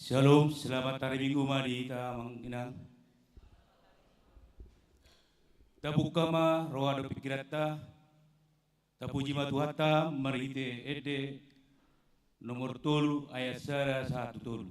Shalom, selamat hari Minggu mari tamang inang. Tabuka ma roa do pikirata. Tapuji ma tuhata marite ede nomor tolu ayat sara satu tolu.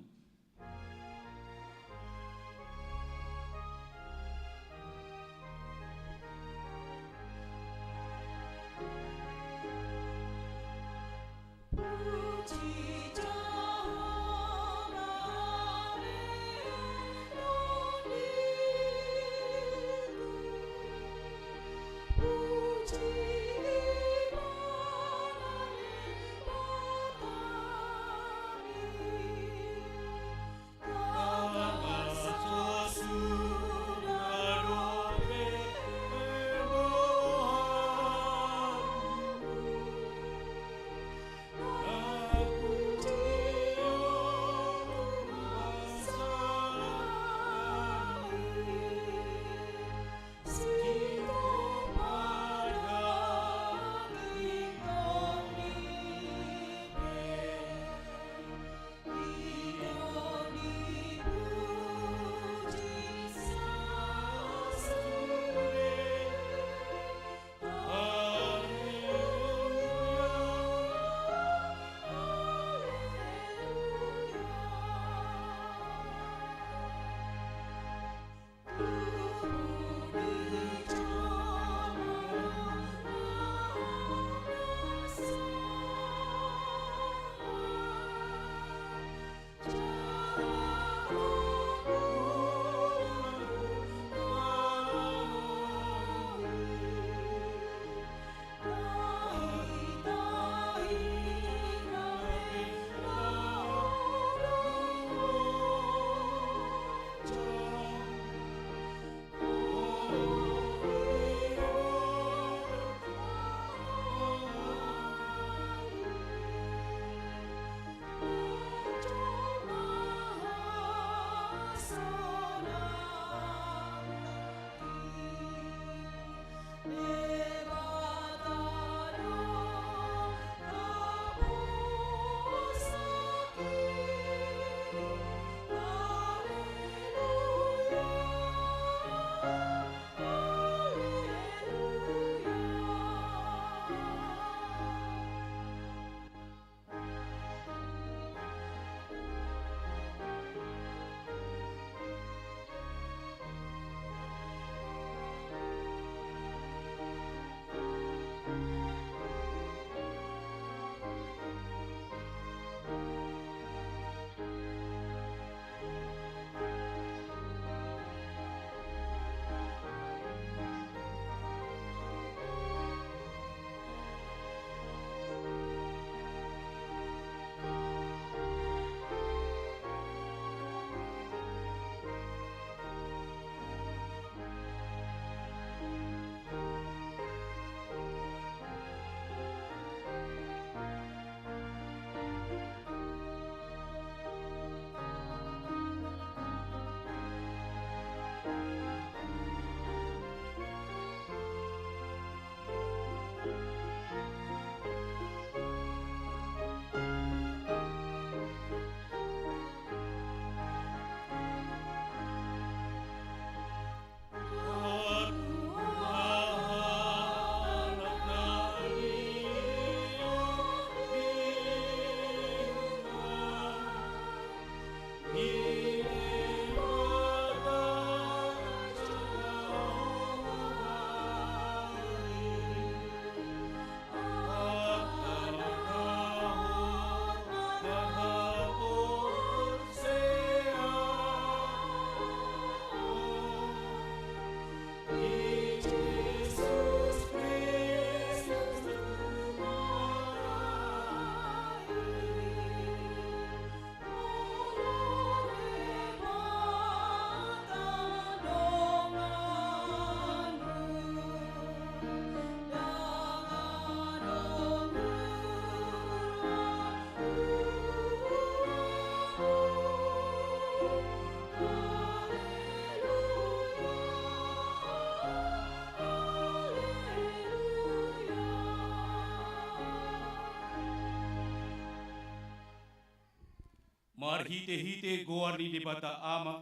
marhite-hite goar ni debata ama,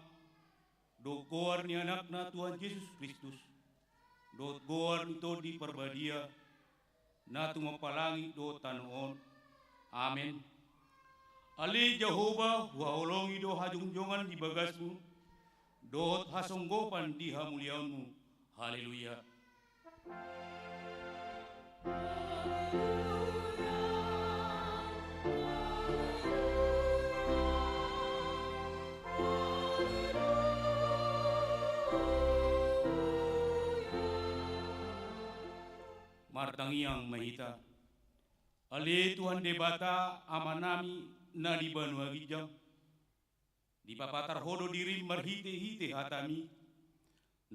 do goar ni anakna Tuhan Yesus Kristus, do goar ni to di perbadia, na tumapalangi do tanoon. Amen. Ali Jehovah waolongi do hajungjongan di bagasmu, do hasonggopan di hamuliamu. Haleluya. Martangiang mahita. Ali Tuhan debata amanami na di Banua Gijang. Di papatar hodo diri marhite-hite hatami.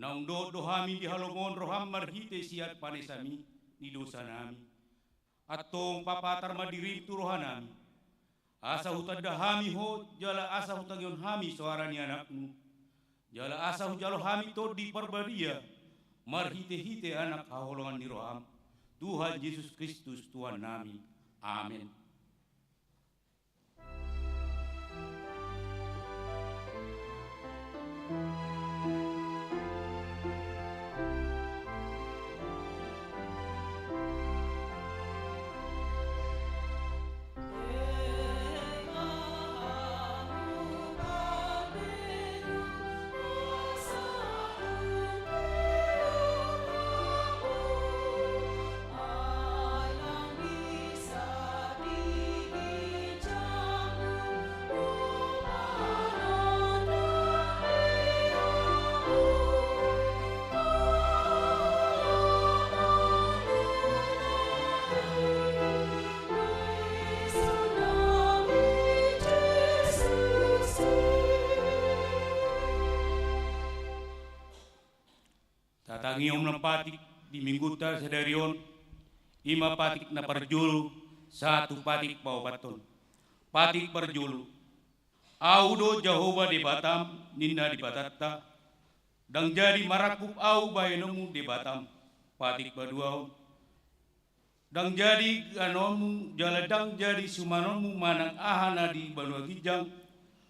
Naung dohami di halomon roham marhite siat panesami di dosa nami. Atong papatar madirim turohanami. Asa hutan dahami ho jala asa hutan yon hami suara ni anakmu. Jala asa jalo hami to di perbadia. Marhite-hite anak haholongan di roham. Tuhan Yesus Kristus Tuhan nami. Amin. Tatangiom ng patik di mingguta sa darion, ima patik na parjulu, satu patik paupaton. Patik parjulu, audo Jehovah di Batam, ninna di Batatta, dang jadi marakup au bayanomu di Batam, patik baduaw. Dang jadi anomu, jaladang jadi sumanomu manang ahana di Banua Gijang,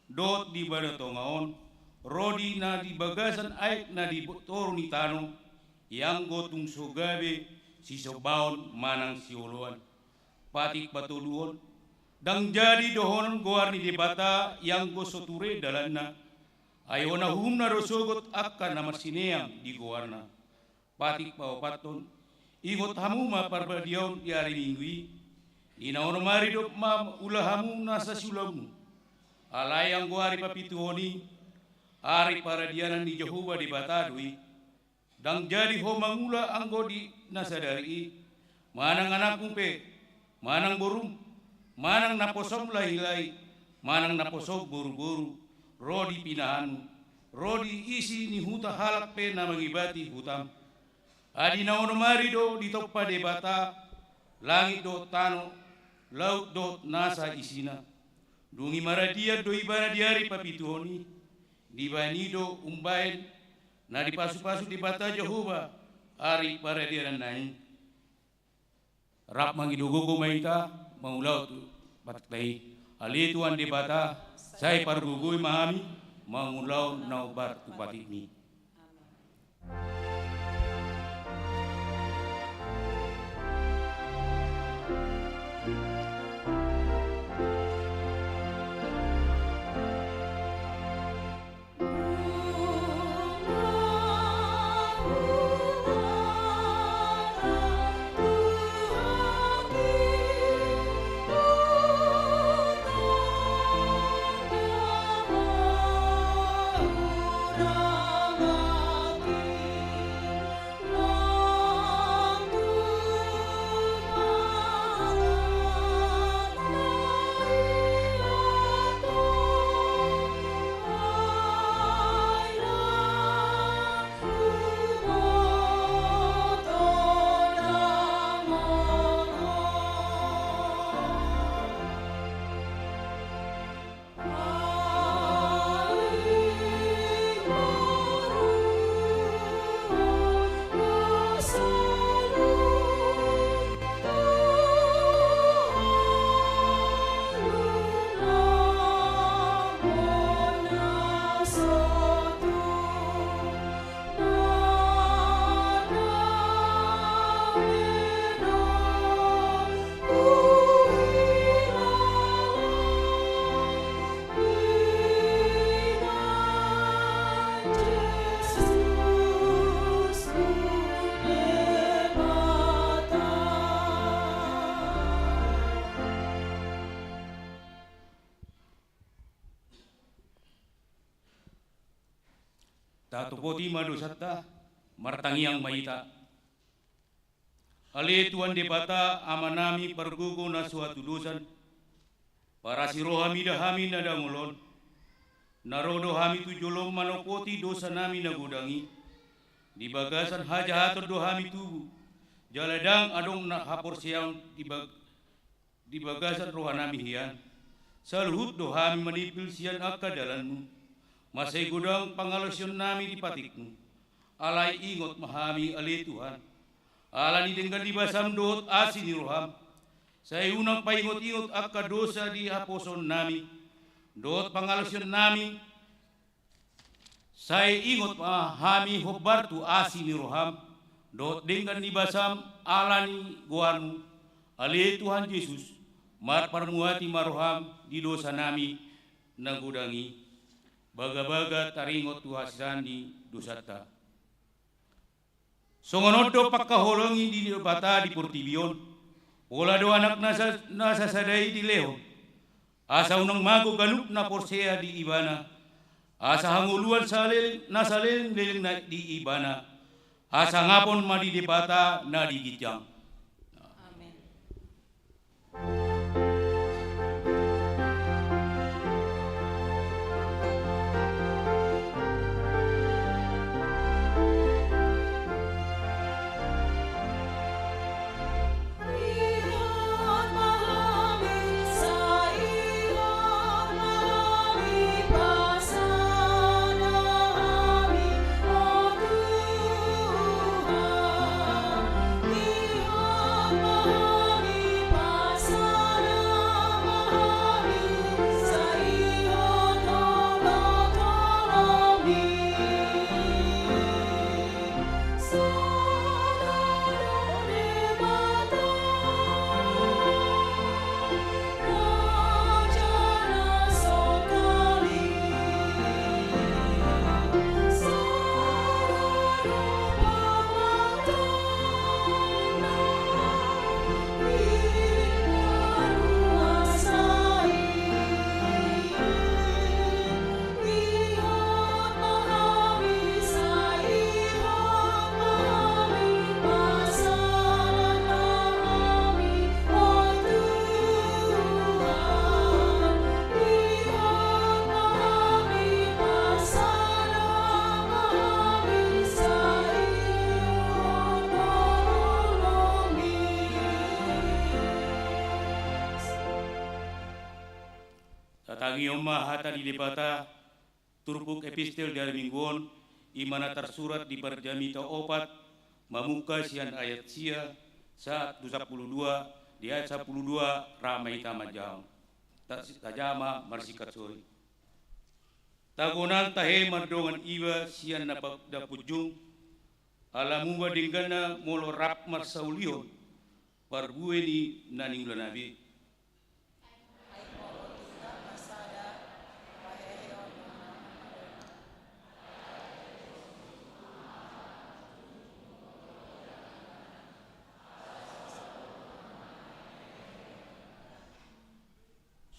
dot di Banatongaon, rodi na di bagasan aik na di toru ni tano, yang gotung sogabe si sobaon manang siuluan. Patik batuluon, dang jadi dohon goar ni debata yang go soture dalanna. Ayona humna rosogot akan nama sineang di goarna. Patik paupaton, igot hamuma parbadion di hari minggu. Inaono mari dok mam ulahamu nasa sulamu. Alayang goari papituhoni, ari paradianan di Jehovah di Batadui, dang jadi ho mangula anggo di nasadari, manang anakmu pe, manang borum, manang naposom lahi-lahi, manang naposom buru-buru, rodi pinahanu, rodi isi ni huta halak pe na mangibati hutam. Adi naono mari do di toppa de bata, langit do tano, laut do nasa isina, dungi maradia do ibara diari papituhoni, di banido umbain na di pasu-pasu di bata Jehovah ari para diaran naing rap mangidugo ko maita maulaw tu batlay ali tuan di bata say pargugoy mahami mangulaw na ubar tu patimi. patupoti madusata martangiang maita. Ale tuan debata amanami pergugu na suatu dosan para sirohami dahami na dangulon narodo hami tu jolom manopoti dosa nami na gudangi di bagasan hajahator dohami tubu jaladang adong na hapor siang di bagasan rohanami hian saluhut dohami manipil sian akadalanmu masay gudang pangalosyon nami di patikmu alay ingot mahami ali Tuhan alani dengan di basam dohot asin ni roham saya unang paingot-ingot akka dosa di haposon nami dohot pangalosyon nami saya ingot mahami hobar tu asin ni roham dohot dengan di basam alani guanmu ali Tuhan Yesus mar parmuati maroham di dosa nami nagudangi baga-baga taringot tuhasan di dosata. Songonodo pagkaholongi di bata di Portibion. Wala do anak nasa saday di Leo. Asa unang mago ganup na porsea di Ibana. Asa hanguluan salil nasalil na di Ibana. Asa ngapon madi di bata na di Gijang. Amen. Tatangiom mahata di debata turpuk epistel dari mingguon imana tersurat di Perjamita opat mamuka sian ayat sia saat 22 di ayat 12 ramai tamajam tajama marsikat soi tagonan tahe mardongan iwa sian dapujung alamu badinggana molo rap marsaulion parbueni naning lanabi.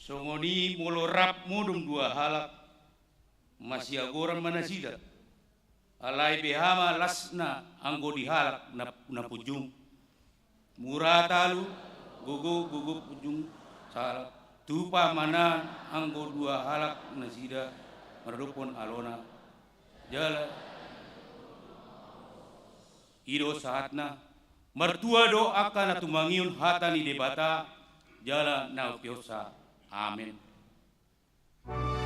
Songoni molorap modum dua halak masih agoran manasida alai behama lasna anggo di halak na pujung murah talu gugu pujung salak tupa mana anggo dua halak nasida merupon alona jala ido saatna mertua do akan atumangiun hatani debata jala na piosa. Amin. Amen.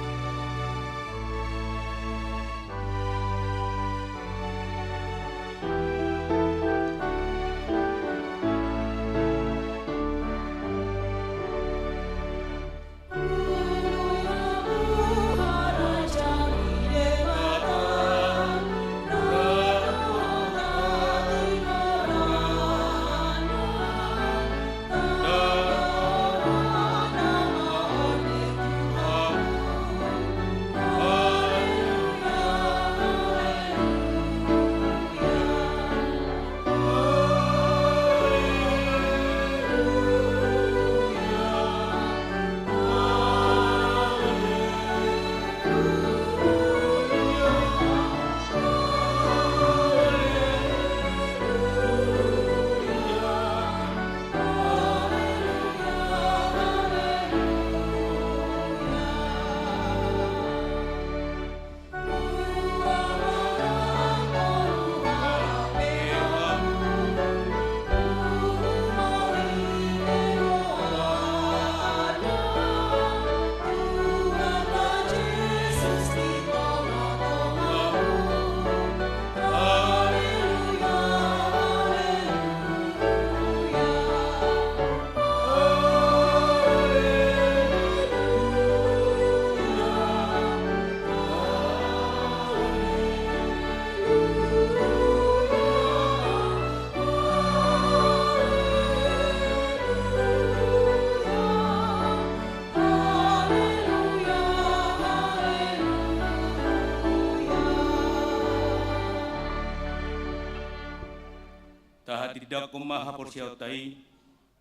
tahatidak ko mahapursiyaw tay,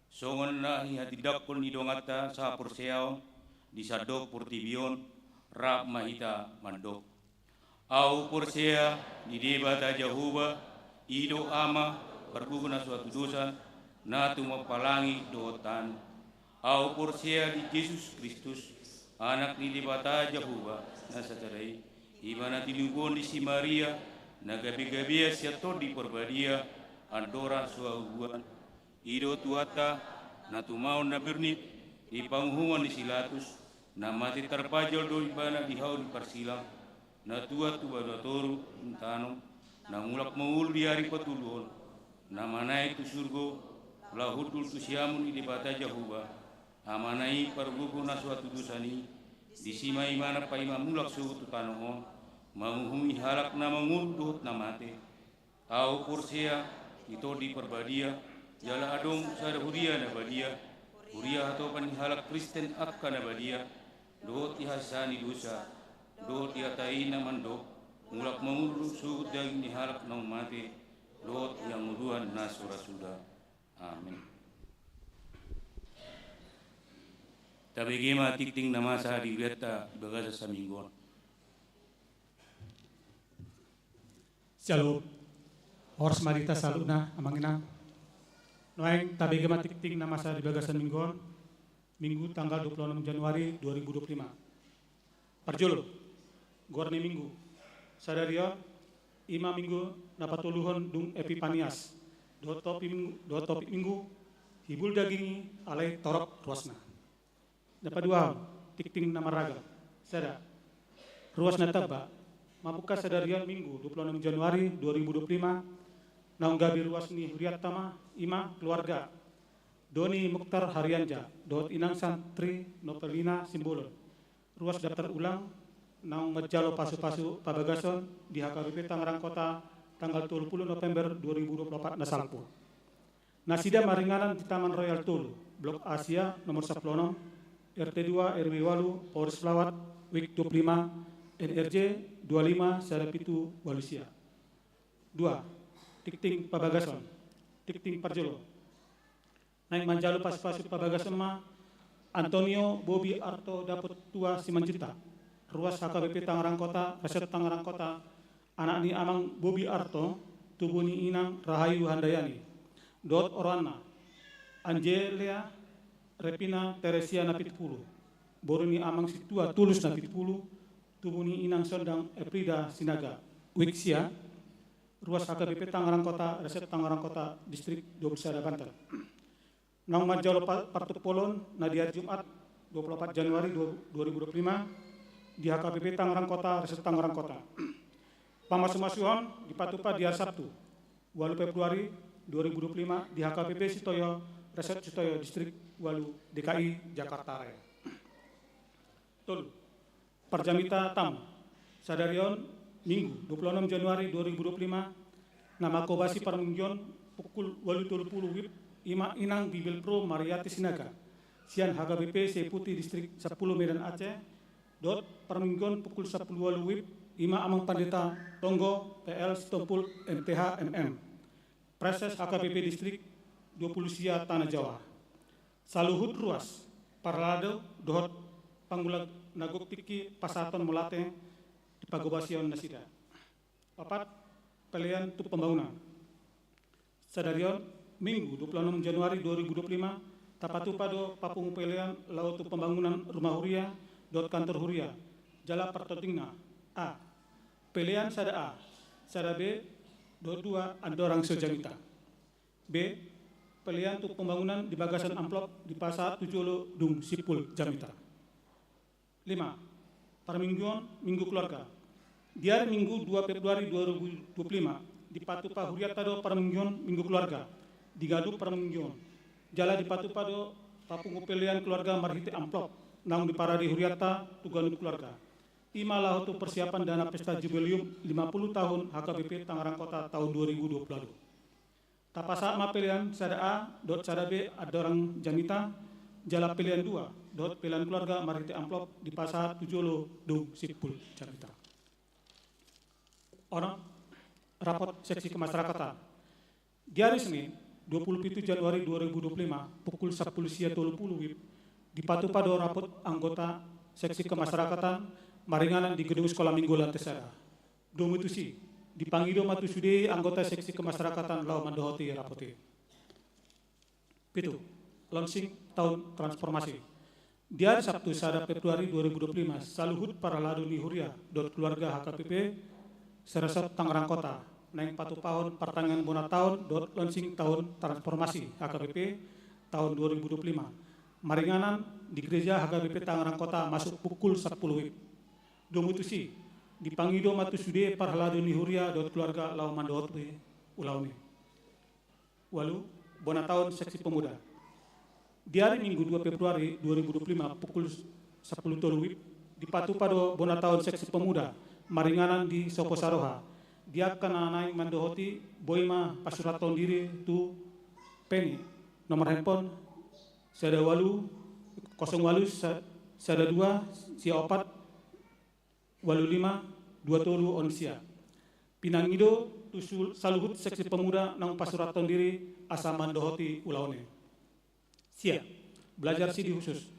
songon na hihatidak ko nidongata sa hapursiyaw, di sadok purtibiyon, rap mahita mandok. Au pursiya, di debata Jehovah, ido ama, perguguna suatu dosa, na tumapalangi dotan. Au pursiya di Yesus Kristus, anak ni debata Jehovah, na sataray, iba na tinungkon di si Maria, nagabi-gabi siya to di perbadia, andora suahuan, ido tuata, na tumaon na bernit, di panghuman di silatus, na mati terpajol do ibana di hau di persilang, na tua na toru, tanong, na mulak maul di hari patuluhon, na manai tu surgo, lahudul tu siamun di bata Jehovah, amanai pergugu na suatu dosani, di sima imana pa ima mulak suhu tu tanong, manguhumi halak na mangundut na mate, au kursia, itu di perbadia, jala adong sada huria na badia, huria atau panihalak Kristen akka na badia, doot ihasani dosa, doot iatai na mandok, mulak mangulu suhut daging nihalak na mate, doot yang muduan na surasuda. Amin. Tabigima tikting na masa di weta bagasa sa minggon. Shalom. Horas marita saluna amangina. Noeng tabigima tikting na masa di bagasan minggon. Minggu tanggal 26 Januari 2025. Parjul, gorni minggu. Sadaria, ima minggu napatuluhon dung Epipanias. Dua topik minggu, hibul dagingi alai torok ruasna. Dapat dua, tikting nama raga. Sada, ruasna taba. Mabuka sadaria minggu 26 Januari 2025. Naung gabi ruasni huriat tama, ima keluarga. Doni Mukhtar Haryanja, dot inang santri Nopelina Simbolon. Ruas daftar ulang, naung majalo pasu-pasu pabagason di HKBP Tangerang Kota tanggal 20 November 2024 nasalpo. Nasida maringanan di Taman Royal Tulu, Blok Asia nomor 10, RT 2 RW 8, Polres Pelawat, Wik 25, NRJ 25 Sarapitu Walusia. 2. Tikting pabagason, tikting parjolo. Naik manjalo pas-pasu pabagason ma Antonio Bobi Arto dapat tua Simanjuta. Ruas HKBP Tangerang Kota, Resort Tangerang Kota. Anak ni amang Bobi Arto, tubuh ni inang Rahayu Handayani. Dot Orana, Angelia Repina Teresia Napitpulu. Boru ni amang situa Tulus Napitpulu, tubuh ni inang Sondang Eprida Sinaga. Wiksia, Ruas HKBP Tangerang Kota, Resort Tangerang Kota, Distrik 21 Banten. Nang Majalo Partuk Polon, Nadia Jumat 24 Januari 2025 di HKBP Tangerang Kota, Resort Tangerang Kota. Pamasuan di Patupa di hari Sabtu 8 Februari 2025 di HKBP Sitoyo, Resort Sitoyo, Distrik Walu, DKI, Jakarta Raya. Tol Perjamita Tam, Sadarion, Minggu 26 Januari 2025, nama Kobasi Parmungjon, pukul 8.30 WIB, Ima Inang Bibil Pro Mariati Sinaga, Sian HKBP Seputi Distrik 10 Medan Aceh, dot Parminggon pukul 10 WIB, Ima Amang Pandeta Tonggo PL Sitompul NPH MM, Preses HKBP Distrik 20 Sia Tanah Jawa, Saluhut Ruas, Parlado, dot Pangulag Nagok Tiki Pasaton Melate, di Pagobasion Nasida. 4. Pelian untuk pembangunan. Sadarion Minggu 26 Januari 2025, Tapatupado Papung Pelian Laut Pembangunan Rumah Huria, dot Kantor Huria, Jala Pertotingna. A. Pelian Sada A, Sada B, dot 2 Andorang Sojamita. B. Pelian untuk pembangunan di bagasan amplop di Pasar Tujolo Dung Sipul Jamita. 5. Parmingguan Minggu Keluarga. Di hari Minggu 2 Februari 2025 di Patupa Huriatado Parmingguan Minggu Keluarga. Di Gaduh Parmingguan. Jala di Patupado Papung Pelian Keluarga Marhiti Amplop. Nang di Paradi Huriata Tuganu Keluarga. Imalah untuk persiapan dana pesta jubileum 50 tahun HKBP Tangerang Kota tahun 2022. Tapasa ma pilihan Sada A, dot Sada B Adorang Jamita, Jala pilihan 2, dot pilihan keluarga Marhiti Amplop di Pasar Tujolo Dung Sipul Jamita. Rapot seksi kemasyarakatan. Di hari Senin, 27 Januari 2025, pukul 10.30 WIB, di Patu Pado rapot anggota seksi kemasyarakatan Maringanan di gedung sekolah minggu lantai sada. Domutusi, dipanggil matu sude anggota seksi kemasyarakatan Lau Mandohoti rapote. Pitu, launching tahun transformasi. Di hari Sabtu sada Februari 2025, saluhut para ladu ni huria dot keluarga HKPP Seresot Tangerang Kota, naik patu tahun pertengahan bona tahun dot launching tahun transformasi HKPP tahun 2025. Maringanan di gereja HKPP Tangerang Kota masuk pukul 10 WIB. Domutusi, dipanggil matu sude para ladu ni huria dot keluarga Lau Mandohoti ulaune. Walu, bona tahun seksi pemuda. Di hari Minggu 2 Februari 2025 pukul 10.00 WIB di Patu Pado bona tahun seksi pemuda Maringanan di Soposaroha. Dia kena naik Mandohoti Boima Pasuraton diri tu Penny. Nomor handphone sada walu 08 sada 2 sia 4 walu 5 23 onsia. Pinangido tu saluhut seksi pemuda nang Pasuraton diri asa Mandohoti ulaune. Sia, belajar sidi khusus.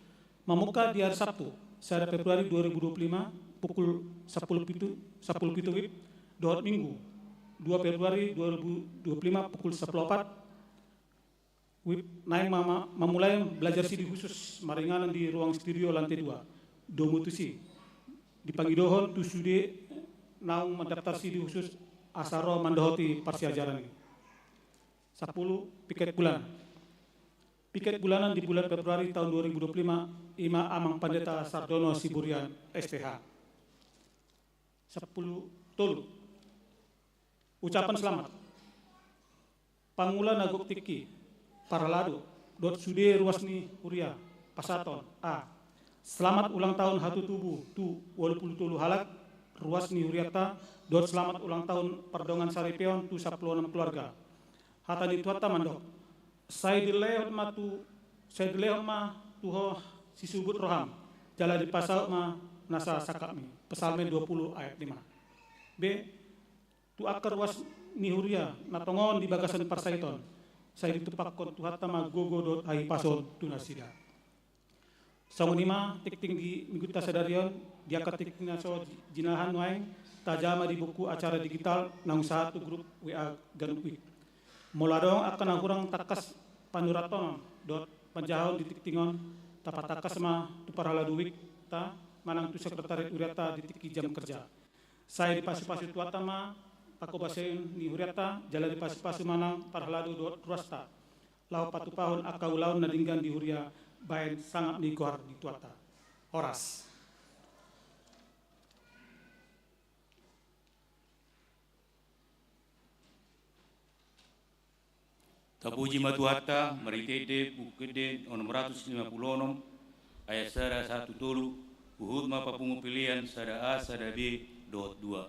Memuka di hari Sabtu, sada Februari 2025, pukul 10.07 WIB, dohot Minggu, 2 Februari 2025, pukul 10.04 WIB, naik memulai belajar sidi khusus Maringanan di ruang studio lantai 2, Domutusi. Dipanggil dohon, tusude, naung mendaftar sidi khusus Asaro Mandohoti Parsiajarani. 10. Piket bulan. Piket bulanan di bulan Februari tahun 2025, Ima Amang Pandeta Sardono Siburian, SPH. 10. Tolu. Ucapan selamat. Pangula Nagok Tiki, Paralado, Dot Sude Ruasni Huria, Pasaton, A. Selamat ulang tahun Hatu Tubuh, Tu, walaupun tulu halak, Ruasni Huriata, Dot selamat ulang tahun Perdongan Saripeon, Tu 16 keluarga. Hatani Tuata Mandok. Saya dilehon ma tuho si subut roham jala di pasal ma nasa sakami pesalme 20 ayat 5. B. Tu akar was nihuria natongon di bagasan parsaiton saya ditupakon tuhata ma gogo dot hai pason tunasida. Sangun 5 tik tinggi minggu tasadarion dia katik naso jinahan waeng tajama di buku acara digital nang satu grup WA ganuk. Moladong akan kurang takas panuraton dot panjahon di tiktingon tapat takas ma tu para laduwik ta manang tu sekretariat uriata di tiki jam kerja. Saya di pasu-pasu tuata ma pako basen ni uriata jala di pasu-pasu manang para ladu dot ruasta. Lau patu pahon akau laun nadinggan di huria bain sangat di kuar di tuata. Horas. Tapuji matuhata meritede bukede 656 ayat sada 1 tolu uhud ma papungu pilihan sada A sada B dot 2.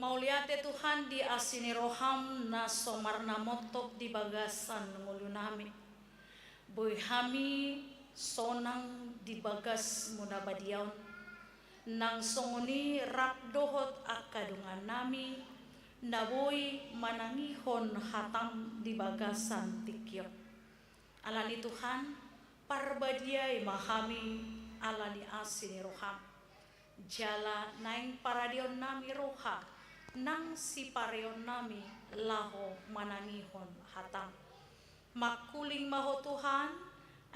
Mauliate Tuhan di asini roham na somarna motop di bagasan ngulu nami. Boy hami sonang di bagas muna badiaon. Nang songoni rapdohot akadungan nami. Naboy manangihon hatang di bagasan tikyot. Alani Tuhan parbadiay mahami alani asini roham. Jala naing paradion nami roha. Nang si pareon nami laho manangihon hatang. Makuling maho Tuhan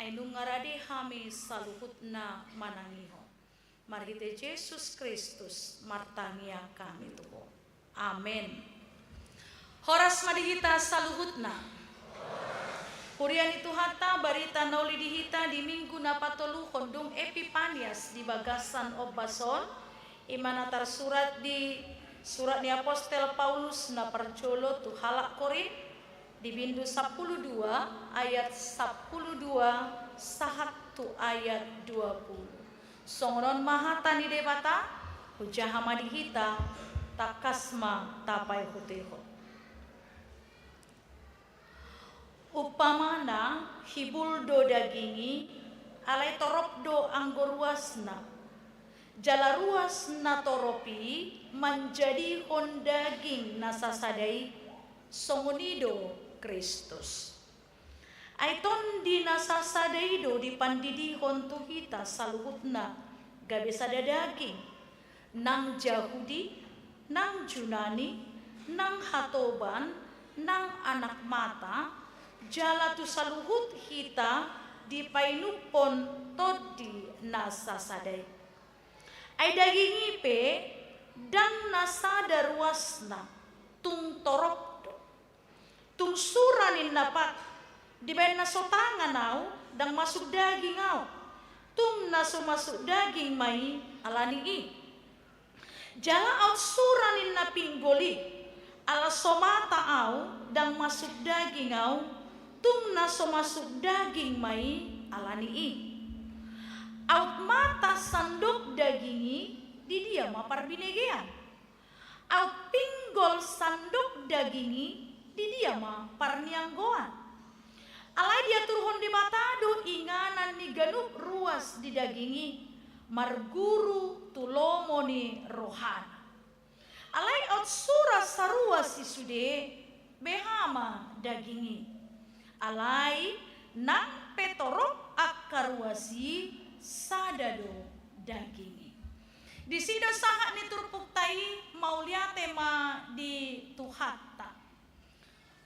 ay nungarade hami saluhut na manangihon. Margite Jesus Kristus martangia kami tuho. Amen. Horas madihita saluhut na. Kurian itu hata barita nauli dihita di minggu na patoluhon dung Epipanias di bagasan Obason. Imana tersurat di surat ni Apostel Paulus na percolo tu halak Korin di bindu 12 ayat 12 sahat tu ayat 20. Songron mahata ni debata hujahama dihita takasma tapai huteho. Upamana hibuldo dagingi alai toropdo anggoruasna. Jala ruas na toropi menjadi hondaging nasasadai songonido Kristus. Aiton di nasasadaido di pandidi hontu hita saluhutna gabesada daging nang Yahudi, nang Junani, nang Hatoban, nang anak mata, jala tu saluhut hita di painupon todi nasasadai. Ay daging ipe dan nasada ruasna tung toropdo tung suranin napak di bayan nasotangan au dang masuk daging au tung naso masuk daging mai alani i jala au suranin na pinggoli ala somata au dang masuk daging au tung naso masuk daging mai alani i out mata sandok dagingi di dia mapar binegean. Out pinggol sandok dagingi di dia mapar nianggoan. Alai dia turhon di batado inganan ni ganup ruas di dagingi marguru tulomoni rohana. Alai out surah sarua si sude behama dagingi. Alai nang petorok akaruasi sadado dagingi. Di sida sahat ni turpuktai mauliate ma di tuhatta.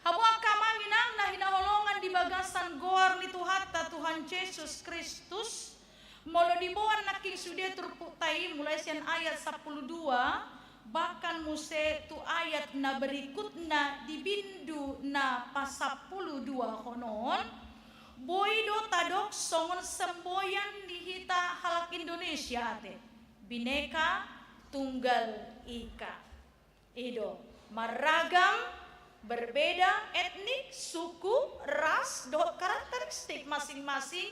Habu akamanginang na hinaholongan di bagasan goar ni tuhatta Tuhan Yesus Kristus. Molo dibuan naking sude turpuktai mulai sian ayat 12 bahkan muse tu ayat na berikutna di bindu na pasapuluh 2 honon. Boido tadok songon semboyan dihita halak Indonesia ate bineka tunggal ika. Ido maragam berbeda etnik, suku, ras, do karakteristik masing-masing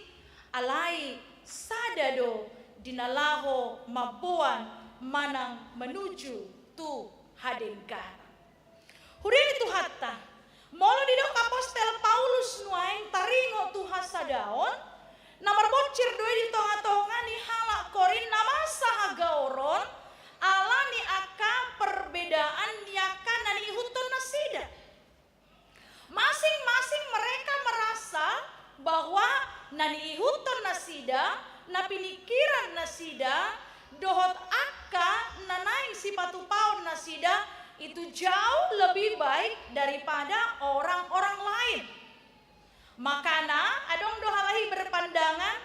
alai sadado dinalaho mabuan manang menuju tu hadengkar. Hudin itu hatta molo didok Apostel Paulus nuaing taringo tu hasadaon namar bocir doi di tonga-tonga ni halak Korin nama sahagaoron ala ni aka perbedaan niaka nani huton nasida. Masing-masing mereka merasa bahwa nani huton nasida na pinikiran nasida dohot aka nanaing sipatu paun nasida itu jauh lebih baik daripada orang-orang lain. Makana adong dohalahi berpandangan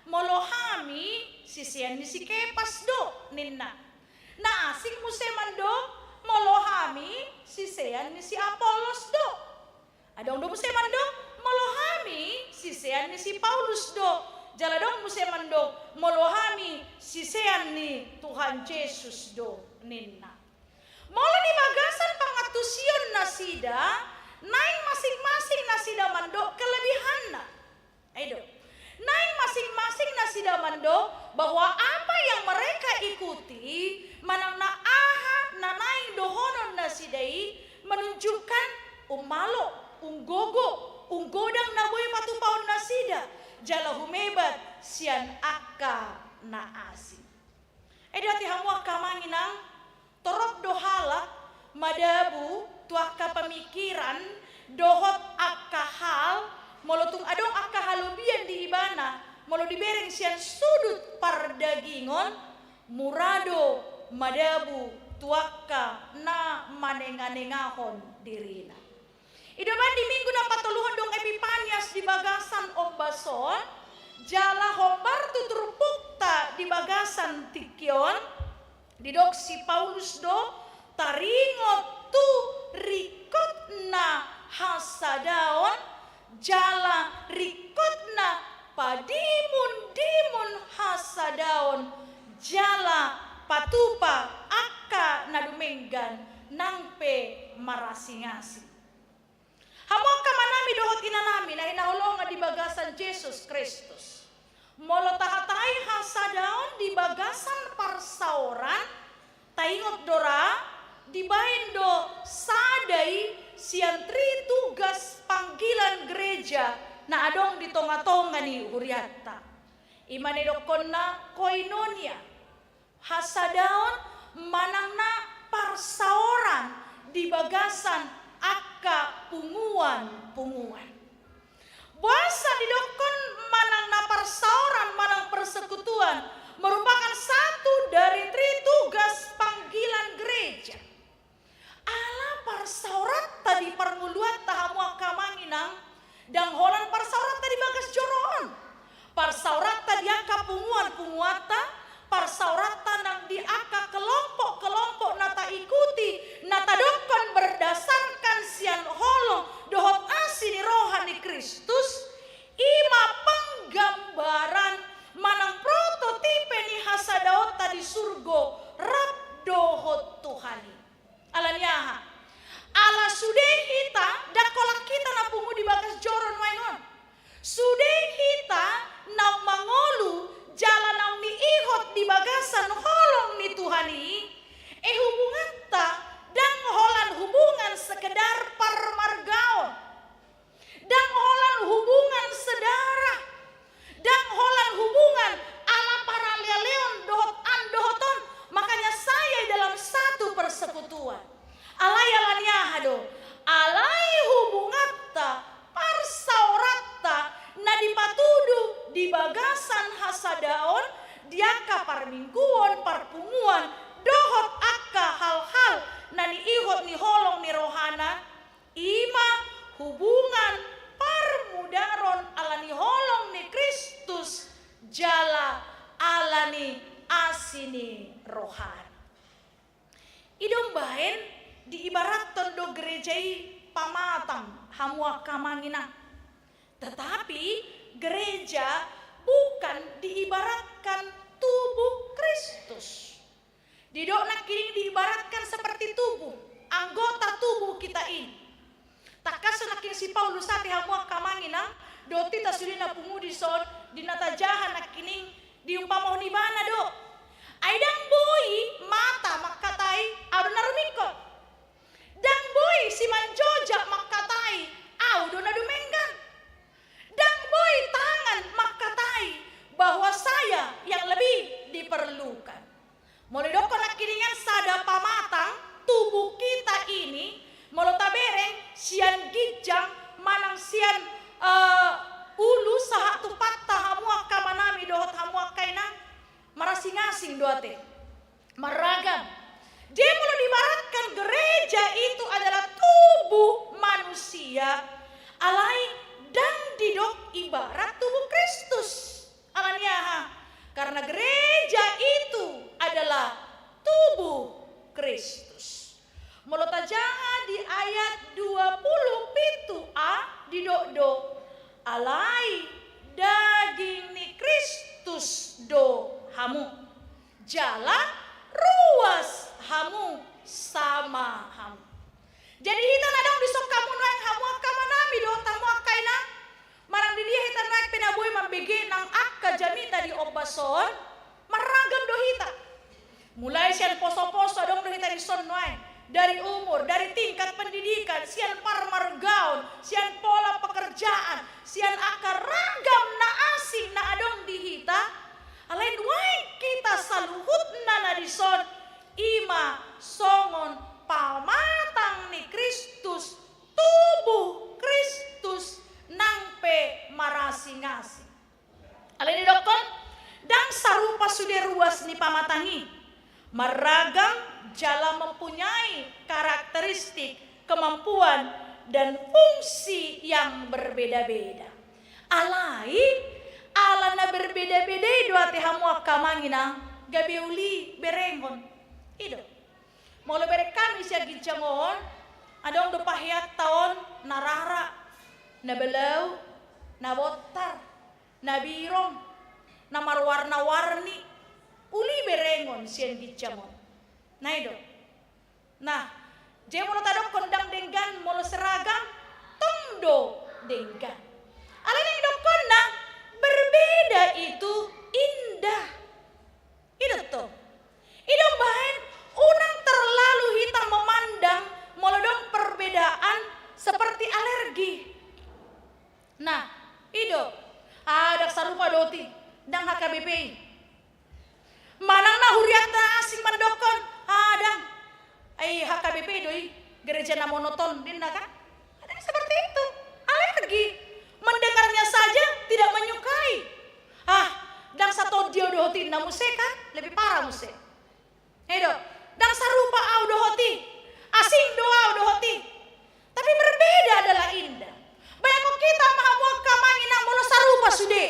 molohami sisian misi kepas do ninna. Na asing museman do molohami sisian misi Apolos do. Adong do museman do molohami sisian misi Paulus do. Jaladong museman do molohami sisian ni Tuhan Yesus do ninna. Molo di bagasan pangatusion nasida, naing masing-masing nasida mando kelebihanna. Ayo, naing masing-masing nasida mando bahwa apa yang mereka ikuti manang na aha na naing dohonon sidai menunjukkan umalo, unggogo, unggodang na boy patupaon na sida, jala humebat sian akka na asin. Dati hamu akka manginang torop dohalak madabu tuaka pemikiran dohot akka hal molotung adong akka halubian di ibana molo dibereng sian sudut pardagingon murado madabu tuaka na manenganengahon dirina. Idaman di minggu na patuluhon dong Epipanias di bagasan Ombason, jala hombar tuturpukta di bagasan Tikyon, didok si Paulus do taringot tu rikot na hasadaon, jala rikot na padimun hasadaon, jala patupa akka nadumenggan nangpe marasing-asing. Hamo ka manami dohot inanami na inahulong di bagasan Jesus Kristus. Molo tahatay hasadaon di bagasan parsauran, taingot dora, di baindo sadai sian tri tugas panggilan gereja na adong di tonga-tonga ni huriata. Imanidokon na koinonia, hasadaon manangna parsauran di bagasan akka punguan. Buasa didokon manang naparsauran manang persekutuan merupakan satu dari tri tugas panggilan gereja. Ala parsaurat tadi permuluan tahamu akka manginang dang holan parsaurat tadi bagas joroon. Parsaurat tadi akka punguata parsaurat tanang di akka kelompok nata ikuti nata dokon berdasarkan sian holong dohot asini rohani Kristus ima penggambaran manang prototipe ni hasadaot tadi surgo rab dohot Tuhani alanyaha ala sudeh hita dakolak kita napungu di bagas joron mainon sudeh hita nau mangolu jalan nau ni ihot di bagasan holong ni Tuhani hubungan ta dang holan hubungan sekedar parmargaon dang holan hubungan sedarah dang holan hubungan ala para leon dohoton makanya saya dalam satu persekutuan alai alania hado alai hubungan ta parsaurata na dipatudu di bagasan hasadaon diaka parmingguon parpunguan dohot akka hal-hal nani ihot ni holong ni rohana ima hubungan parmudaron alani holong ni Kristus jala alani asini rohana. Idong bahen diibaratkan do gerejai pamatang hamua kamangina. Tetapi gereja bukan diibaratkan tubuh Kristus. Didok nak kini diibaratkan seperti tubuh, anggota tubuh kita ini. Takas nakin si Paulus sati hamua kamangina, doti tasulina pumudi son, dinatajahan nak kini diumpamau ni bana do. Aidang boy mata makatai adu narumiko. Dang boy si manjoja makatai adu nadumenggan. Dang boy tangan makatai bahwa saya yang lebih diperlukan. Mulai doko nak kiringan sada pamatang tubuh kita ini molotabereng sian gijang manang sian ulu saha tupat tahamua kamanami dohot hamua kaina marasing-asing doate maragam. Dia mulai dibaratkan gereja itu adalah tubuh manusia alai dan didok ibarat tubuh Kristus alaniaha karena gereja itu adalah tubuh Kristus. Molotajaha di ayat 20:7a di do alai daging ni Kristus do hamu jala ruas hamu sama hamu. Jadi hita nadang disok kamu noeng hamu akamanami do tamu akaina marang di dia hita naik penaboy mambege nang akka jamita di Ombason maragam do hita. Mulai sian poso-poso dong do hita di son noeng dari umur, dari tingkat pendidikan, sian parmargaon, sian pola pekerjaan, sian akar ragam na asing na adong dihita, alain wae kita saluhut na dison ima songon pamatang ni Kristus, tubuh Kristus nangpe marasing-asing. Alain dokon, dang sarupa sudah ruas ni pamatangi, maragam jala mempunyai karakteristik, kemampuan, dan fungsi yang berbeda-beda. Alai, alana berbeda-beda dua tehamu akamangina, gabeuli berengon. Ido. Mau lebih kami siya gijangon, adong dopahiat tahun narara, nabelau, nabotar, nabirong, namarwarna-warni, uli berengon siya gijangon. Nah itu. Nah, dia mau tadok kondang denggan mau seragam tondo denggan. Alin yang dokonna berbeda itu indah. Itu tuh. Itu bahan unang terlalu hitam memandang molodong perbedaan seperti alergi. Nah, itu ada sarupa doti dang HKBPI. Manang na huriat na asing mandokon adang ay HKBP doi gereja na monoton din na kan ada yang seperti itu, alergi, mendengarnya saja tidak menyukai. Dan satu dia dohoti na muse kan lebih parah muse. Edo dan sarupa au dohoti asing doa dohoti tapi berbeda adalah indah. Banyak kita mahamuak kamangin na mula sarupa sude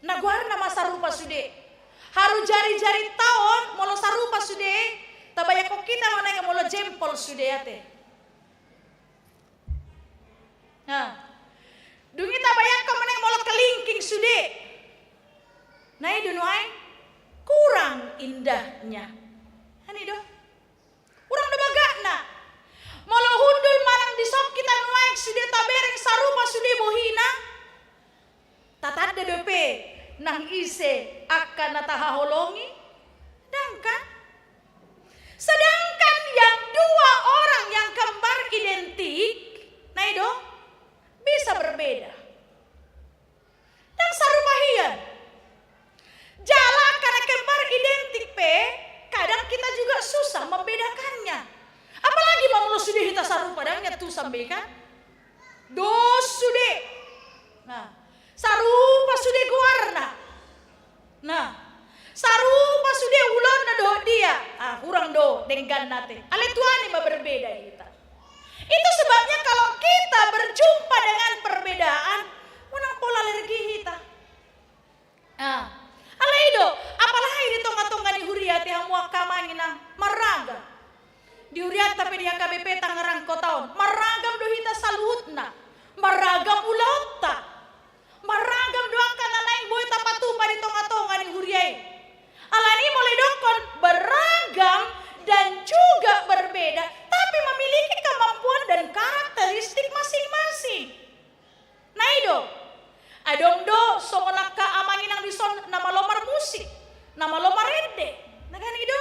naguar nama sarupa sude haru jari-jari tahun molo sarupa sude tabaya kok kita mana yang molo jempol sude ate. Nah, dungi tabaya kok mana yang molo kelingking sude. Nah itu nuai kurang indahnya. Hani do. Kurang debagana. Molo hundul marang disok kita nuai sude tabereng sarupa sude bohina. Tatad de dope nang ise akan natahaholongi dangkan. Sedangkan yang dua orang yang kembar identik nah itu bisa berbeda dan sarupahian jala karena kembar identik kadang kita juga susah membedakannya, apalagi mau sudah kita sarupa dangnya tuh sampai kan dos sude. Nah sarupa sudah guarna. Nah, sarupa sudah ular na doh dia. Kurang do dengan nate. Ale tuani berbeda kita. Itu sebabnya kalau kita berjumpa dengan perbedaan, menang pola alergi kita. Ale itu, apalagi di tonga-tonga di huriati hamuak kamangina maraga. Di huriat tapi di HKBP Tangerang kotaon, maragam dohita salutna, maragam ulauta. Maragam doakan lain boy tapatupa di tonga-tonga di huriai. Alani mulai dokon beragam dan juga berbeda, tapi memiliki kemampuan dan karakteristik masing-masing. Nah itu, adong do songonaka amangin ang dison nama lomar musik, nama lomar rede, nah kan itu.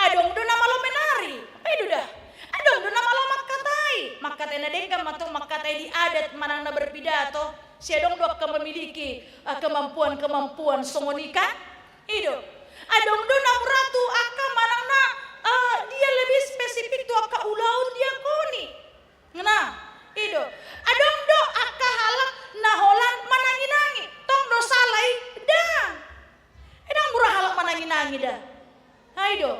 Adong do nama lo menari, apa itu dah? Adong do nama lo makatai, makatai na dengam atau makatai di adat manang na berpidato. Siadong dok memiliki kemampuan-kemampuan songonika itu. Adong do namuratu aka manangna dia lebih spesifik tu aka ulaun dia koni. Nah, itu. Adong do aka halak naholan manangi-nangi. Tong do salai dah. Edang murah halak manangi-nangi dah. Nah, itu.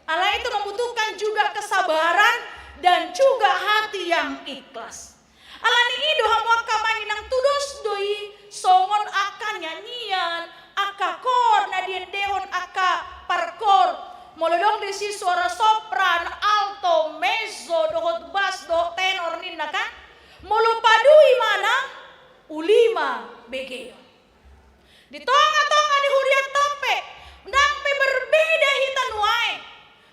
Allah itu membutuhkan juga kesabaran dan juga hati yang ikhlas. Alani ido hamuak kamangin ang tudos doi songon aka nyanyian, aka kor na dehon aka parkor. Molodong desi suara sopran, alto, mezzo, dohot bass, dohot tenor ninna kan. Molo padui mana? Ulima begeo. Di tonga-tonga di huriat tope, dampe berbeda hitan wae.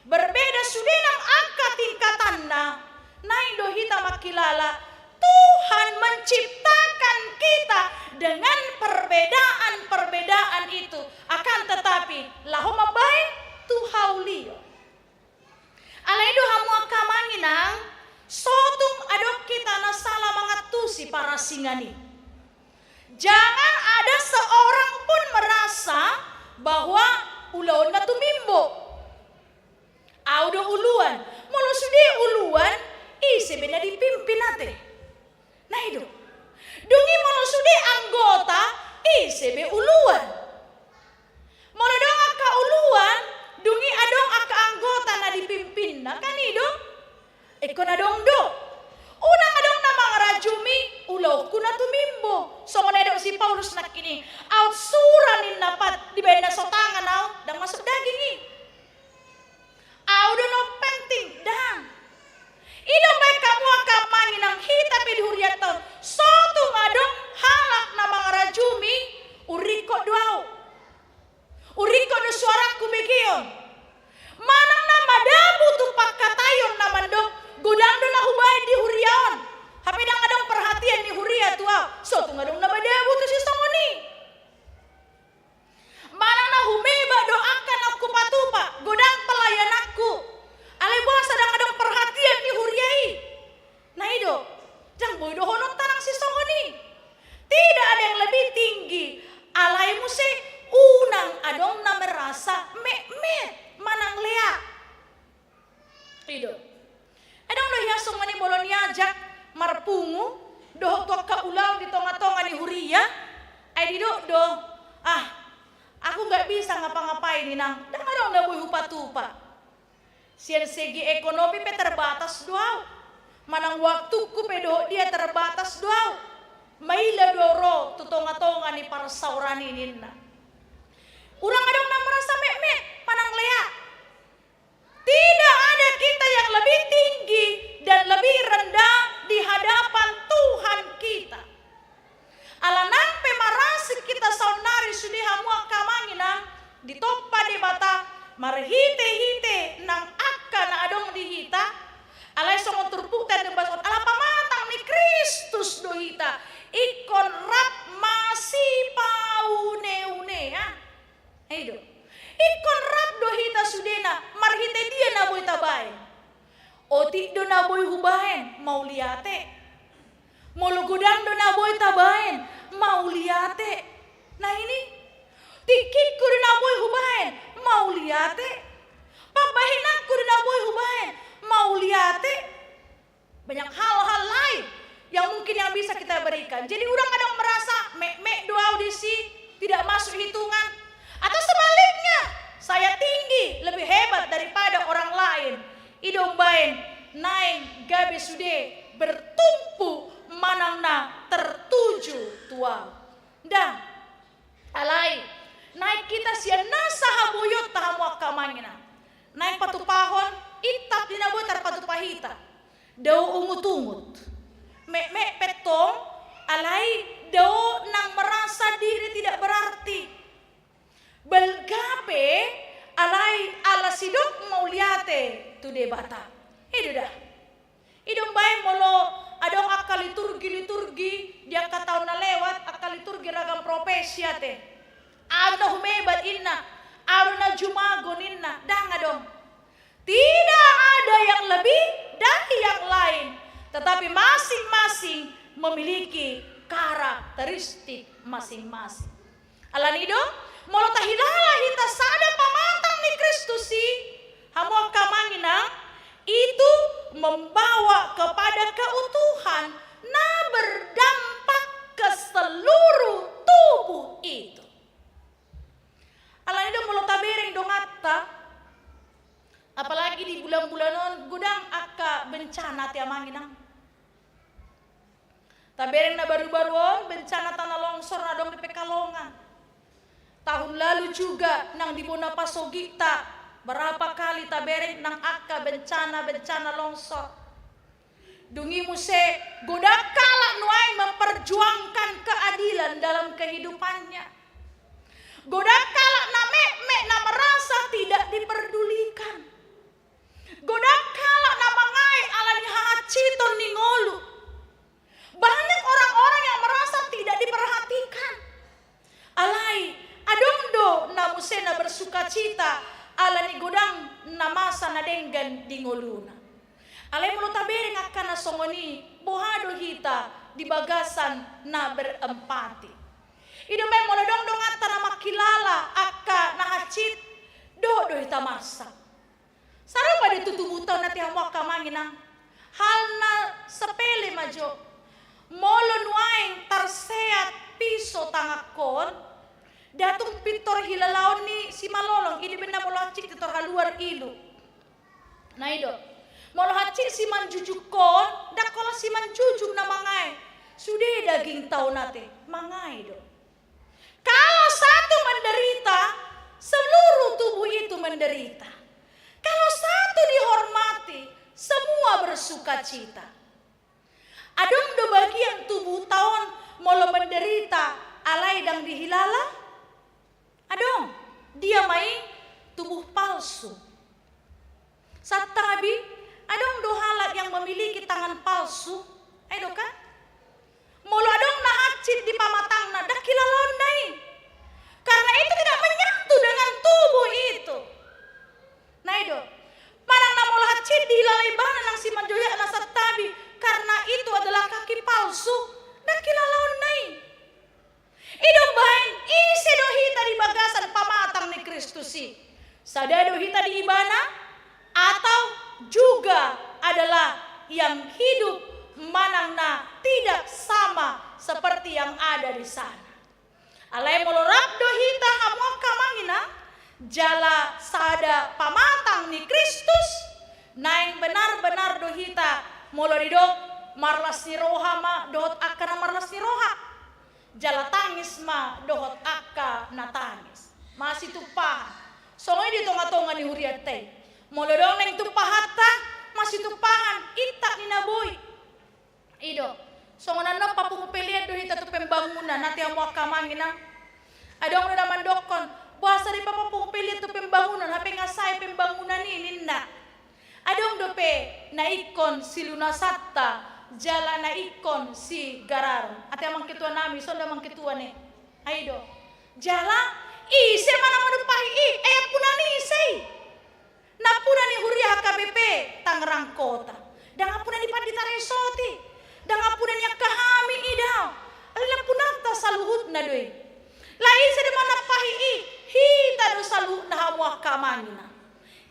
Berbeda sudah nang aka tingkatanna. Naido hita makilala. Tuhan menciptakan kita dengan perbedaan-perbedaan itu. Akan tetapi lahoma baik tuhaulio. si para singani. Jangan ada seorang pun merasa bahwa ulaon na tumimbo. Audo uluan, mulu sudi uluan, isebe na dipimpin nate. Nah itu, dungi mulu sudi anggota, isebe uluan. Mulu dong aka uluan, dungi adong aka anggota na dipimpin na kan itu. Eko na dong do. Unang adong na mga rajumi, ulaw ko na tumimbo. So muna dong si Paulus na kini, out suranin na pat, di ba na sa tangan na, dang masuk daging ni. Audo no penting dang. Idong bay kamu akamangin ang hita pilihuriaton. So tungadong halak na mga rajumi, uriko duaw. Uriko do suaraku begiyon. Manang na madabu tu pagkatayon naman do, gudang do na hubay di huriaon. Hapi dang adong perhatian ni huria tuaw. So tungadong na madabu tu si songoni. Manang na humeba doakan aku patupa, godang pelayan aku. Alay buah sadang adong perhatian ni huriai. Nah itu, jang boy dohonong tanang si songoni. Tidak ada yang lebih tinggi. Alay muse unang adong na merasa me manang lea. Itu. Adong lo hiasong mani bolon yajak marpungu doh tua ka ulau di tonga-tonga ni huria. Ay dido do. Aku nggak bisa ngapa-ngapain nih nang. Dan ada nggak boleh hupa-tupa. Sian segi ekonomi pe terbatas doang. Manang waktuku pedo dia terbatas doang. Maila doro tutonga-tonga nih para sauran ini na. Urang ada nang merasa mek manang lea. Tidak ada kita yang lebih tinggi dan lebih rendah di hadapan Tuhan kita. Alanang pemarasi kita saunari sudi hamua kamangina ditoppa di bata marhite-hite nang akka na adong dihita alay songon turputan di basot ala pamatang ni Kristus dohita ikon rap masih paune-une ha. Eido. Ikon rap dohita sudena marhite dia na boy tabain. Otik do na boy hubahen mau liate. Molo gudang do na boy tabain mau liate. Nah ini tikit ku do na boy hubahen mau liate. Pabahinak ku do na boy hubahen mau liate. Banyak hal-hal lain yang mungkin yang bisa kita berikan. Jadi orang kadang merasa mek dua audisi tidak masuk hitungan. Atau sebaliknya, saya tinggi lebih hebat daripada orang lain. Idong bain naik gabe sude bertumpu manangna tertuju tua. Dan alai naik kita sia nasa habuyot tahamu akamangina. Naik patu pahon itap dinaboy tar patu pahita. Daw umut-umut. Mek petong alai daw nang merasa diri tidak berarti. Belgape alai ala sidok mau liate tu debata. Itu dah. Idong baik molo adong akal liturgi dia kata na lewat akal liturgi ragam profesi ate. Ada humebat inna, ada jumagon inna, dang adong. Tidak ada yang lebih dari yang lain, tetapi masing-masing memiliki karakteristik masing-masing. Alanido, molo tahilala hita sada pamantang ni Kristusi, hamu kamangina itu membawa kepada keutuhan na berdampak ke seluruh tubuh itu. Alanido molo tabering dongata, apalagi di bulan-bulanon gudang aka bencana tiamanginang. Tabereng na baru-baruon bencana tanah longsor na dong di Pekalongan. Tahun lalu juga nang di Bonapasogita berapa kali tabereng nang aka bencana longsor. Dungi muse godakala nuai memperjuangkan keadilan dalam kehidupannya. Godakala na mek na merasa tidak diperdulikan. Godakala na mangai alani haciton ningolu. Banyak orang-orang yang merasa tidak diperhatikan. Alai adongdo na musena bersukacita alani godang na masa na denggan dingoluna. Alai mulo tabering akan na songoni bohado hita di bagasan na berempati. Ido may molodong dong ata na makilala akka na hacit do hita masak. Saro pa ditutubutan na tihamwa kamanginang hal na sepele majo molon waing tarseat piso tangakon datung pitor hilalaon ni si malolong ini benda molo hacit titor haluar ilu. Nah ido molo hacit si manjujukon dak kalau si manjujuk na mangai sudah daging tau nate mangai do. Kalau satu menderita, seluruh tubuh itu menderita. Kalau satu dihormati, semua bersuka cita. Adong do bagian tubuh tahun molo menderita, alai dang dihilala. Adong, dia main tubuh palsu. Satabi, adong do halat yang memiliki tangan palsu. Ayo kan? Molo adong na hacit di pamatang na dakilalon nai. Karena itu tidak menyatu dengan tubuh itu. Nah itu, manang na molo hacit di hilalai bana nang si manjoya na satabi. Karena itu adalah kaki palsu dakilalon nai. Ido bain isi dohita di bagasan pamatang ni Kristusi. Sada dohita di ibana atau juga adalah yang hidup manang na tidak sama seperti yang ada di sana. Alai molorap dohita hamwa kamangina jala sada pamatang ni Kristus naing benar-benar dohita moloridok marlas ni roha ma dohot akka na marlas ni roha. Jala tangis ma dohot akka na tangis. Masih tupahan. Songoy di tonga-tonga ni huriate. Molodong neng tupahata masih tupahan itak ni naboy. Ido, songonan no papungupeliat do hita tu pembangunan nanti ang wakamangina. Adong na mandokon, buasa di papungupeliat tu pembangunan, hape ngasay pembangunan ini ninda. Adong dope na ikon si Lunasatta, jala na ikon si Gararon. Ate amang ketua nami, sonda amang ketua ne. Aido, jala ise mana manupahi punani isei. Napuna ni Huria KBP Tangerang Kota. Dan apuna ni Pandita Resoti. Dan apuna ni kahami idaw. Alila punata saluhut na doy. Lain sa mana pahi hita do saluhut na hamwa kamangina.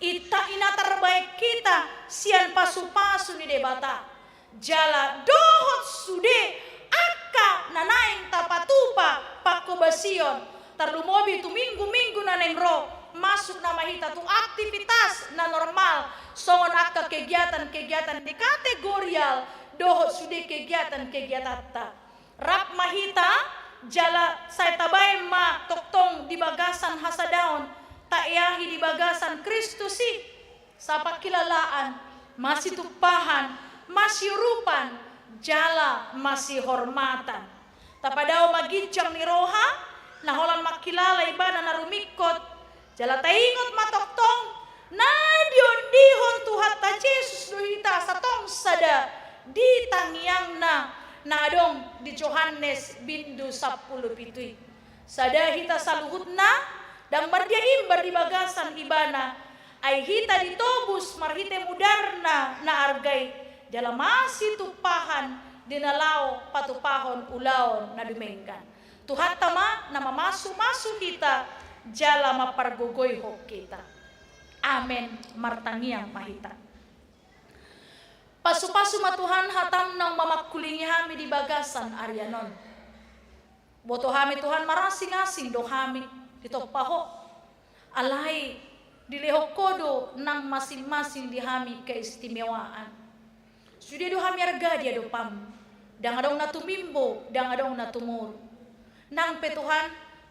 Ita ina terbaik kita sian pasu-pasu ni debata. Jala dohot sude akka nanaing tapatupa pakubasion. Tarlumobi tu minggu-minggu naneng roh. Masuk nama hita tu aktivitas na normal songon akka kegiatan-kegiatan di kategorial dohot sudah kegiatan-kegiatan ta rap mahita jala saya tabain ma toktong di bagasan hasadaon tak yahi di bagasan Kristusi sapa kilalaan masih tupahan masih rupan jala masih hormatan tapadao magijang ni roha naholan makilala ibana na rumikot jala taingot matoktong na diondihon Tuhan ta Yesus dohita satong sada di tangyang na adong di Johannes bindu 10 pitui sada hita saluhut na dan mardia imbar di bagasan ibana ay hita ditobus marhite mudarna na argay jala masih tupahan dinalao patupahon ulaon na dumenggan Tuhan tama na mamasu-masu kita jala mapargogoy ho kita. Amen. Martangiang mahita. Pasu-pasu matuhan hatam nang mamakulingi hami di bagasan Aryanon. Boto hami Tuhan marasing-asing do hami ditopaho. Alay dilehok kodo nang masing-masing di hami keistimewaan. Sudah do hami arga dia do pam. Dang adong natumimbo, dang adong natumur. Nang pe Tuhan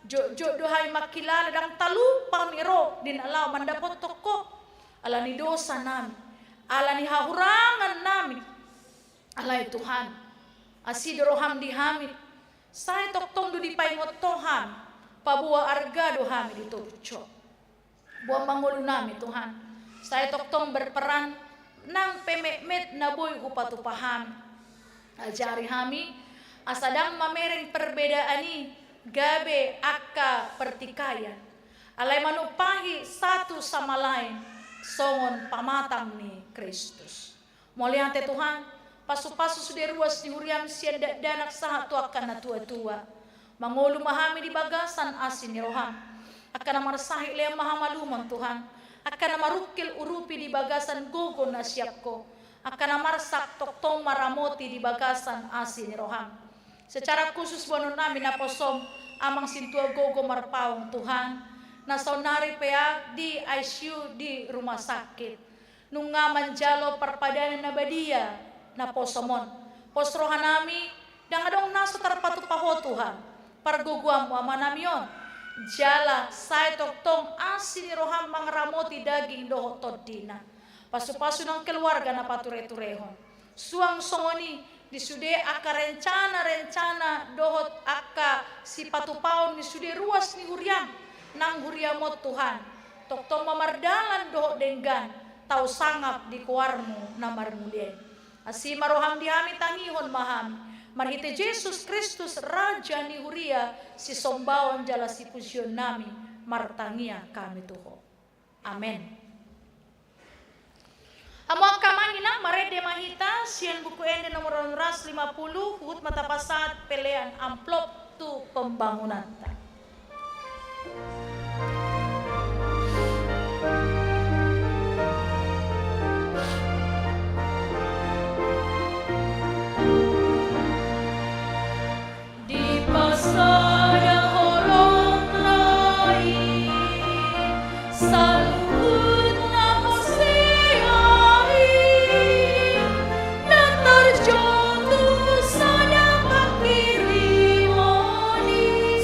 jo dohay makilala dang talu pamiro din alaw mandapot toko ala ni dosa namin ala ni hahurangan namin alay Tuhan asidoroham di hamid say toktong do di paingot Tuhan pabuwa arga do hamid ito uco buang mangulo namin Tuhan say toktong berperan nang pemekmet na boy upatupaham ajari hami asadang mamereng perbedaan ni gabe akka pertikaian alay manupahi satu sama lain songon pamatang ni Kristus. Muliante Tuhan Pasu-pasu sudah ruas di huriam sian danak sahat akan na tua-tua. Mangulu mahami di bagasan asin ni roham. Akan na marsahi lea mahamaluman Tuhan. Akan na marukil urupi di bagasan gogo na siapko. Akan na marsak toktong maramoti di bagasan asin ni roham. Secara khusus buano namin na posom amang sintua gogo marpaong Tuhan. Na sonari pea di ICU di rumah sakit. Nunga manjalo perpadanan na badia na posomon. Posrohan nami dangadong naso tarpatu paho Tuhan. Parguguam wa manamion. Jala say toktong asin roham mangramoti daging doho todina. Pasu-pasu ng keluarga na pature-turehon. Suang songoni di sude aka rencana dohot aka si patupaon ni sude ruas ni huriam nang huriamot Tuhan. Toktong mamardalan dohot denggan tau sangap di kuarmu na marmulien. Asi maroham dihami tangihon mahami. Marhite Jesus Kristus Raja ni huria si sombawan jala si pusyon nami martangia kami tuho. Amen. Amo kamangina marede mahita sian buku ende nomor 150 hut matapasat pelean amplop tu pembangunan. Terjatuh sadang kiri moni.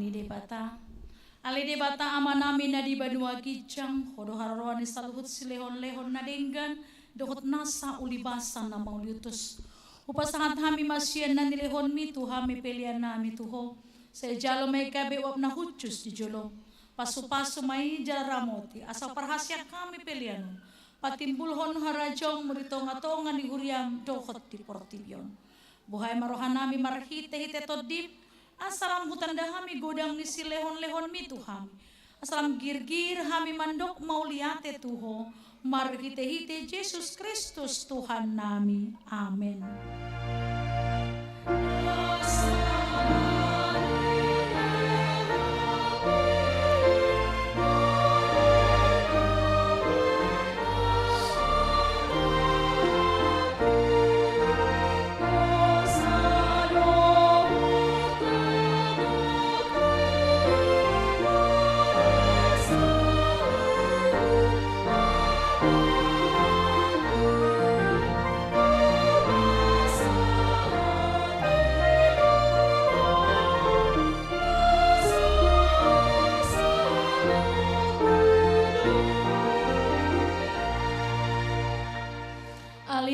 ni debata. Ali debata amanami na di banua gijang, hodo hararoan ni saluhut silehon-lehon na denggan, dohot nasa ulibasan na mauliutus. Upasangat hami masyan na nilehon mi tu hami pelian nami tuho. Sa jalo may kabe wap na hucus di jolo. Pasu-pasu may jaramoti, asal perhasya kami pelian. Patimbulhon harajong muritonga-tonga ni huriam dohot di portibyon. Buhay marohan nami marhite-hite todip, asalam hutan dahami godang ni silehon-lehon mi tuhami. Asalam gir-gir hami mandok mauliate tuho, marhite-hite Yesus Kristus Tuhan nami. Amin.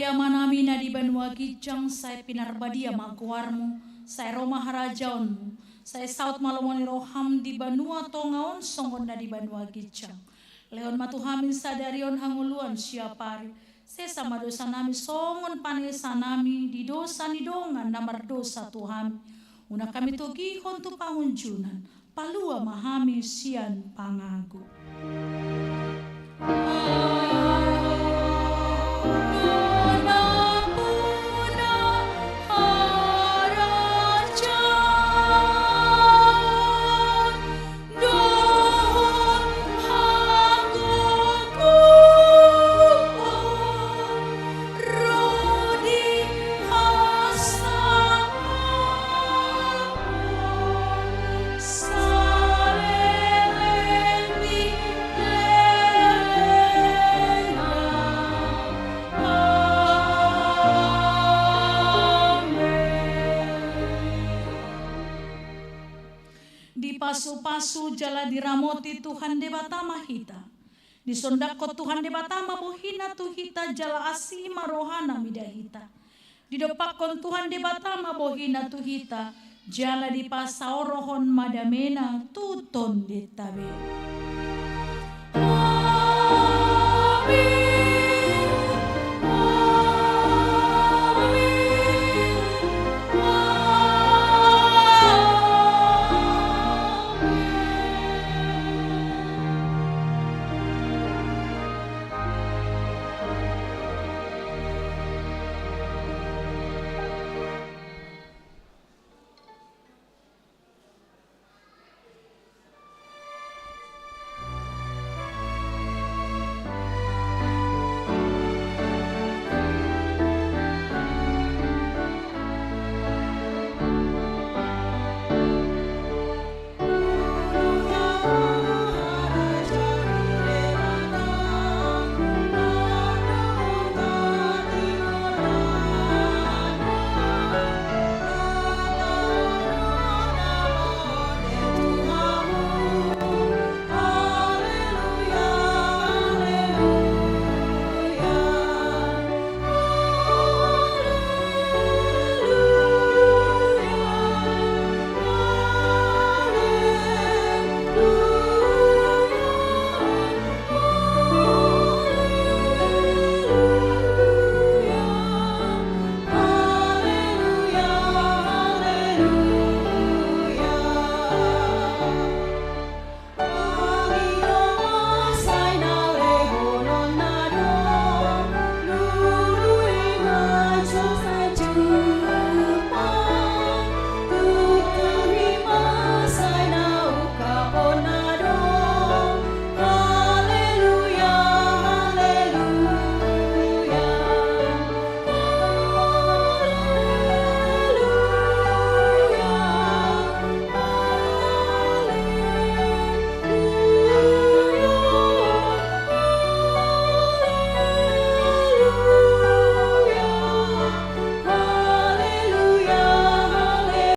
Manami na di banua gijang, saya pinarbadia magwarmu, saya Roma harajaonmu, saya saut malomoni roham di banua tongaon songon na di banua gijang. Leon matuhamin sadarion hanguluan siapari, saya sama dosa nami songon panesa nami, di dosa ni dongan namar dosa Tuhan. Una kami togihon tu pangunjunan, palua mahami sian pangagu. Pasu-pasu jala diramoti Tuhan debatama hita. Disondak ko Tuhan debatama bohina tuhita jala asima rohana midahita. Didopakon Tuhan debatama bohina tuhita jala di pasaorohon madamena tuton detabe. Amin.